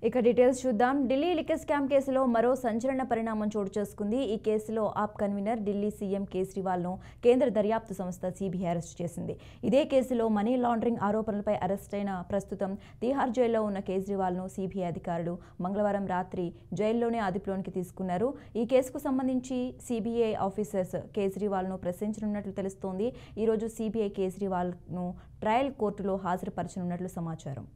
ఇక డీటెయిల్స్ చూద్దాం. Delhi liquor scam కేసులో మరో సంచలన పరిణామం చోటు చేసుకుంది. ఈ కేసులో ఆప్ కన్వీనర్ ఢిల్లీ సీఎం కేజ్రీవాల్ను కేంద్ర దర్యాప్తు సంస్థ సిబిఐ అరెస్టు చేసింది. ఇదే కేసులో మనీ లాండరింగ్ ఆరోపణలపై అరెస్టైన ప్రస్తుతం తిహార్ జైల్లో ఉన్న కేజ్రీవాల్ను సిబిఐ అధికారులు మంగళవారం రాత్రి జైల్లోనే అదుపులోనికి తీసుకున్నారు. ఈ కేసుకు సంబంధించి సిబిఐ ఆఫీసర్స్ కేజ్రీవాల్ను ప్రశ్నించనున్నట్లు తెలుస్తోంది. ఈరోజు సిబిఐ కేజ్రీవాల్ను ట్రయల్ కోర్టులో హాజరుపరచనున్నట్లు సమాచారం.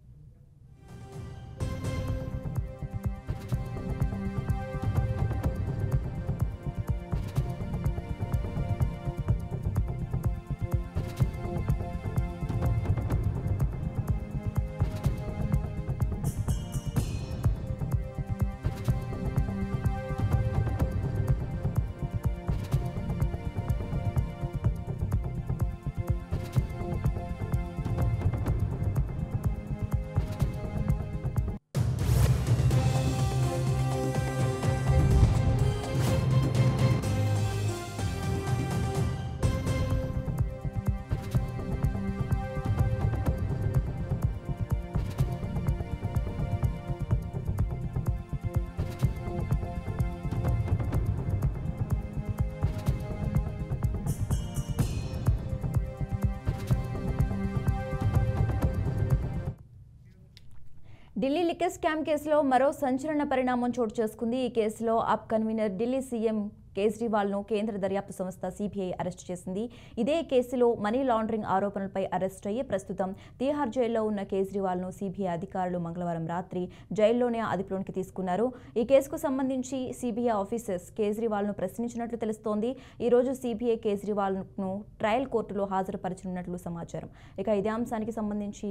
ఢిల్లీ లిక్కర్ స్కామ్ కేసులో మరో సంచలన పరిణామం చోటు చేసుకుంది. ఈ కేసులో ఆప్ కన్వీనర్ ఢిల్లీ సీఎం కేజ్రీవాల్ను కేంద్ర దర్యాప్తు సంస్థ సిబిఐ అరెస్టు చేసింది. ఇదే కేసులో మనీ లాండరింగ్ ఆరోపణలపై అరెస్ట్ అయ్యి ప్రస్తుతం తిహార్ జైల్లో ఉన్న కేజ్రీవాల్ను సిబిఐ అధికారులు మంగళవారం రాత్రి జైల్లోనే అదుపులోనికి తీసుకున్నారు. ఈ కేసుకు సంబంధించి సిబిఐ ఆఫీసర్స్ కేజ్రీవాల్ను ప్రశ్నించినట్లు తెలుస్తోంది. ఈరోజు సిబిఐ కేజ్రీవాల్ను ట్రయల్ కోర్టులో హాజరుపరచనున్నట్లు సమాచారం. ఇక ఇదే అంశానికి సంబంధించి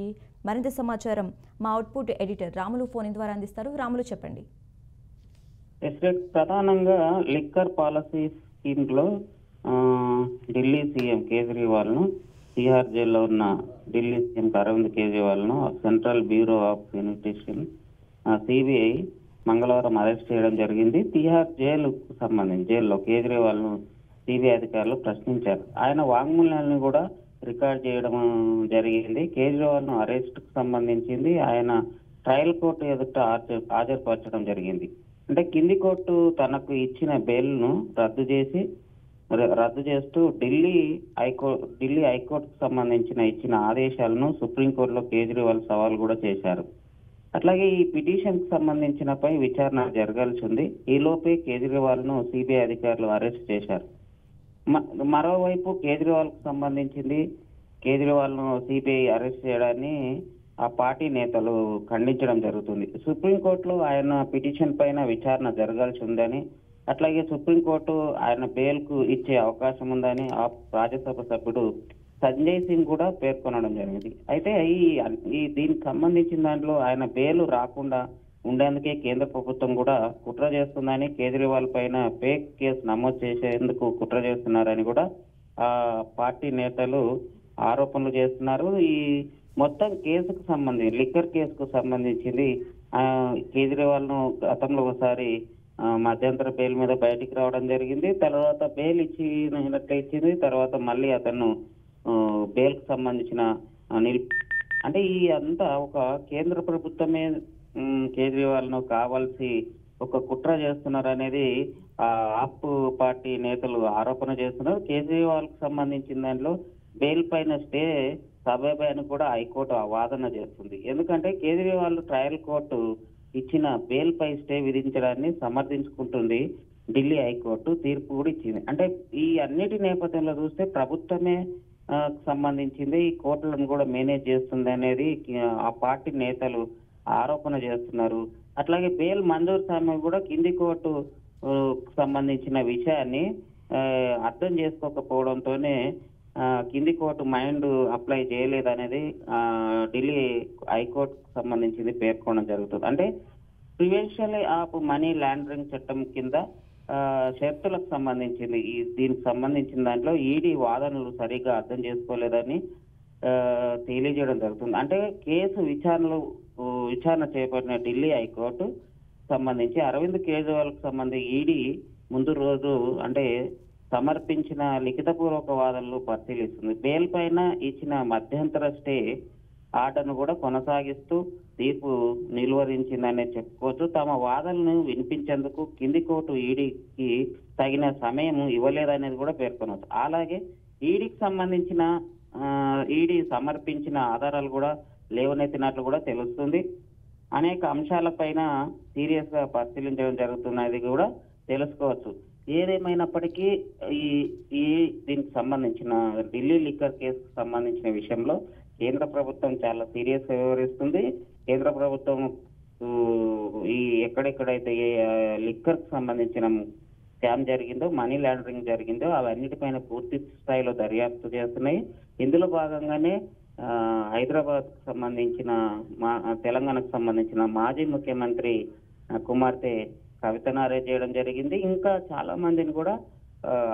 మరింత సమాచారం మా అవుట్పుట్ ఎడిటర్ రాములు ఫోన్ ద్వారా అందిస్తారు. రాములు, చెప్పండి. ప్రధానంగా లిక్కర్ పాలసీ స్కీమ్ లో ఢిల్లీ సీఎం కేజ్రీవాల్ ను తిహార్ జైల్లో ఉన్న ఢిల్లీ సీఎం అరవింద్ కేజ్రీవాల్ ను central bureau of investigation CBI మంగళవారం అరెస్ట్ చేయడం జరిగింది. తిహార్ జైల్లో కేజ్రీవాల్ ను సిబిఐ అధికారులు ప్రశ్నించారు. ఆయన వాంగ్మూలాన్ని కూడా రికార్డ్ చేయడం జరిగింది. కేజ్రీవాల్ ను అరెస్ట్ కు సంబంధించింది ఆయన ట్రయల్ కోర్టు ఎదుట హాజరుపరచడం జరిగింది. అంటే కింది కోర్టు తనకు ఇచ్చిన బెయిల్ ను రద్దు చేస్తూ ఢిల్లీ హైకోర్టుకు సంబంధించిన ఇచ్చిన ఆదేశాలను సుప్రీంకోర్టులో కేజ్రీవాల్ సవాల్ కూడా చేశారు. అట్లాగే ఈ పిటిషన్ కు సంబంధించినపై విచారణ జరగాల్సి ఉంది. ఈలోపే కేజ్రీవాల్ ను సిబిఐ అధికారులు అరెస్ట్ చేశారు. మరోవైపు కేజ్రీవాల్ కు సంబంధించింది కేజ్రీవాల్ ను సిబిఐ అరెస్ట్ చేయడాన్ని ఆ పార్టీ నేతలు ఖండించడం జరుగుతుంది. సుప్రీంకోర్టులో ఆయన పిటిషన్ పైన విచారణ జరగాల్సి ఉందని, అట్లాగే సుప్రీంకోర్టు ఆయన బెయిల్ కు ఇచ్చే అవకాశం ఉందని ఆ రాజ్యసభ సభ్యుడు సంజయ్ సింగ్ కూడా పేర్కొనడం జరిగింది. అయితే ఈ దీనికి సంబంధించిన దాంట్లో ఆయన బెయిల్ రాకుండా ఉండేందుకే కేంద్ర ప్రభుత్వం కూడా కుట్ర చేస్తుందని, కేజ్రీవాల్ పైన ఫేక్ కేసు నమోదు చేసేందుకు కుట్ర చేస్తున్నారని కూడా ఆ పార్టీ నేతలు ఆరోపణలు చేస్తున్నారు. ఈ మొత్తం కేసుకు సంబంధించి లిక్కర్ కేసుకు సంబంధించింది కేజ్రీవాల్ ను గతంలో ఒకసారి మధ్యంతర బెయిల్ మీద బయటికి రావడం జరిగింది. తర్వాత బెయిల్ ఇచ్చింది. తర్వాత మళ్ళీ అతను బెయిల్ కు సంబంధించిన అంటే ఈ అంతా ఒక కేంద్ర ప్రభుత్వమే కేజ్రీవాల్ ను కావాల్సి ఒక కుట్ర చేస్తున్నారు అనేది ఆప్ పార్టీ నేతలు ఆరోపణ చేస్తున్నారు. కేజ్రీవాల్ కు సంబంధించిన దాంట్లో బెయిల్ పైన స్టే సబబని కూడా హైకోర్టు వాదన చేస్తుంది. ఎందుకంటే కేజ్రీవాల్ ట్రయల్ కోర్టు ఇచ్చిన బెయిల్ పై స్టే విధించడాన్ని సమర్థించుకుంటుంది. ఢిల్లీ హైకోర్టు తీర్పు కూడా ఇచ్చింది. అంటే ఈ అన్నిటి నేపథ్యంలో చూస్తే ప్రభుత్వమే సంబంధించింది ఈ కోర్టులను కూడా మేనేజ్ చేస్తుంది అనేది ఆ పార్టీ నేతలు ఆరోపణ చేస్తున్నారు. అట్లాగే బెయిల్ మంజూరు సమయం కూడా కింది కోర్టు సంబంధించిన విషయాన్ని అర్థం చేసుకోకపోవడంతోనే కింది కోర్టు మైండ్ అప్లై చేయలేదనేది ఢిల్లీ హైకోర్టుకు సంబంధించింది పేర్కొనడం జరుగుతుంది. అంటే ప్రివెన్షన్ ఆఫ్ మనీ లాండరింగ్ చట్టం కింద షరతులకు సంబంధించింది దీనికి సంబంధించిన దాంట్లో ఈడీ వాదనలు సరిగ్గా అర్థం చేసుకోలేదని తెలియజేయడం జరుగుతుంది. అంటే కేసు విచారణ చేపట్టిన ఢిల్లీ హైకోర్టు సంబంధించి అరవింద్ కేజ్రీవాల్ కు సంబంధించి ఈడీ ముందు రోజు అంటే సమర్పించిన లిఖితపూర్వక వాదనలు పరిశీలిస్తుంది. బెయిల్ పైన ఇచ్చిన మధ్యంతర స్టే ఆర్డర్ను కూడా కొనసాగిస్తూ తీర్పు నిలువరించిందనే చెప్పుకోవచ్చు. తమ వాదనను వినిపించేందుకు కింది కోర్టు ఈడీకి తగిన సమయం ఇవ్వలేదనేది కూడా పేర్కొనవచ్చు. అలాగే ఈడీకి సంబంధించిన ఈడీ సమర్పించిన ఆధారాలు కూడా లేవనెత్తినట్లు కూడా తెలుస్తుంది. అనేక అంశాలపైన సీరియస్ గా పరిశీలించడం జరుగుతున్నది కూడా తెలుసుకోవచ్చు. ఏదేమైనప్పటికీ ఈ దీనికి సంబంధించిన ఢిల్లీ లిక్కర్ కేసుకు సంబంధించిన విషయంలో కేంద్ర ప్రభుత్వం చాలా సీరియస్ గా వ్యవహరిస్తుంది. కేంద్ర ప్రభుత్వం ఎక్కడెక్కడైతే లిక్కర్ కు సంబంధించిన స్కామ్ జరిగిందో, మనీ లాండరింగ్ జరిగిందో అవన్నిటిపైన పూర్తి స్థాయిలో దర్యాప్తు చేస్తున్నాయి. ఇందులో భాగంగానే హైదరాబాద్ కు సంబంధించిన తెలంగాణకు సంబంధించిన మాజీ ముఖ్యమంత్రి కుమార్తె కవితను అరెస్ట్ చేయడం జరిగింది. ఇంకా చాలా మందిని కూడా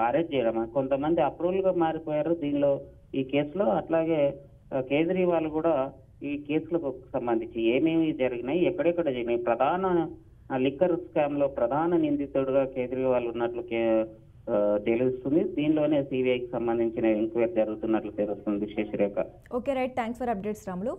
అరెస్ట్ చేయడం, కొంతమంది అప్రూవల్ గా మారిపోయారు దీనిలో ఈ కేసులో. అట్లాగే కేజ్రీవాల్ కూడా ఈ కేసులకు సంబంధించి ఏమేమి జరిగినాయి, ఎక్కడెక్కడ జరిగినాయి, ప్రధాన లిక్కర్ స్కామ్ లో ప్రధాన నిందితుడుగా కేజ్రీవాల్ ఉన్నట్లు తెలుస్తుంది. దీనిలోనే సిబిఐకి సంబంధించిన ఎంక్వైరీ జరుగుతున్నట్లు తెలుస్తుంది. Shashirekha. Okay right, thanks for updates Ramulu.